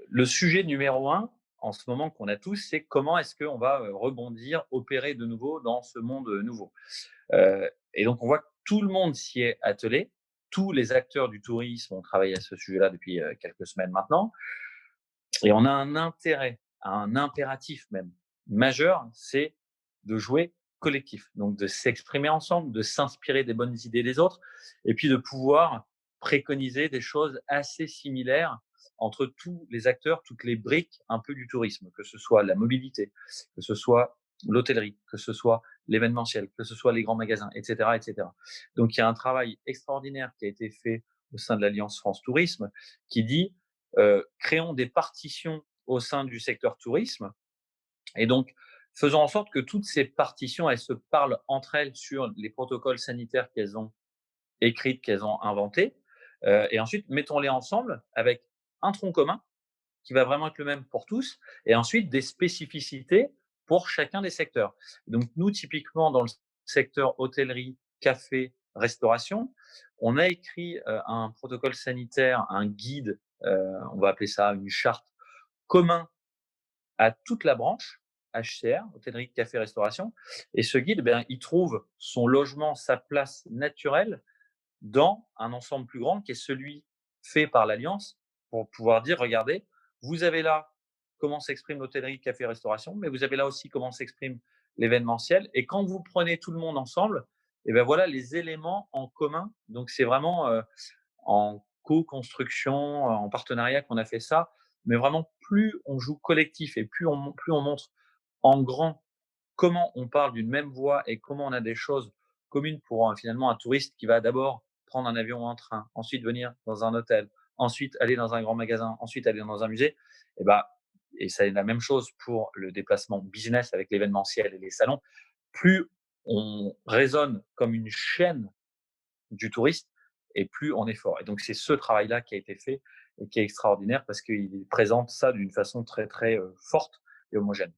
le sujet numéro un en ce moment qu'on a tous, c'est comment est-ce qu'on va rebondir, opérer de nouveau dans ce monde nouveau. Et donc, on voit que tout le monde s'y est attelé. Tous les acteurs du tourisme ont travaillé à ce sujet-là depuis quelques semaines maintenant. Et on a un intérêt, un impératif même majeur, c'est de jouer collectif. Donc, de s'exprimer ensemble, de s'inspirer des bonnes idées des autres, et puis de pouvoir préconiser des choses assez similaires entre tous les acteurs, toutes les briques un peu du tourisme, que ce soit la mobilité, que ce soit l'hôtellerie, que ce soit l'événementiel, que ce soit les grands magasins, etc., etc. Donc, il y a un travail extraordinaire qui a été fait au sein de l'Alliance France Tourisme qui dit créons des partitions au sein du secteur tourisme et donc faisons en sorte que toutes ces partitions, elles se parlent entre elles sur les protocoles sanitaires qu'elles ont écrits, qu'elles ont inventés, et ensuite mettons-les ensemble avec un tronc commun qui va vraiment être le même pour tous et ensuite des spécificités pour chacun des secteurs. Donc nous, typiquement dans le secteur hôtellerie, café, restauration, on a écrit, un protocole sanitaire, un guide, on va appeler ça une charte commun à toute la branche HCR, hôtellerie, café, restauration et ce guide, ben, il trouve son logement, sa place naturelle dans un ensemble plus grand qui est celui fait par l'Alliance pour pouvoir dire: «Regardez, vous avez là comment s'exprime l'hôtellerie, café, restauration, mais vous avez là aussi comment s'exprime l'événementiel et quand vous prenez tout le monde ensemble et ben voilà les éléments en commun». Donc c'est vraiment, en co-construction, en partenariat qu'on a fait ça, mais vraiment plus on joue collectif et plus on montre en grand comment on parle d'une même voix et comment on a des choses communes pour finalement un touriste qui va d'abord prendre un avion ou un train, ensuite venir dans un hôtel, ensuite aller dans un grand magasin, ensuite aller dans un musée. Et bah, et c'est la même chose pour le déplacement business avec l'événementiel et les salons. Plus on résonne comme une chaîne du touriste et plus on est fort. Et donc c'est ce travail-là qui a été fait et qui est extraordinaire parce qu'il présente ça d'une façon très très forte et homogène.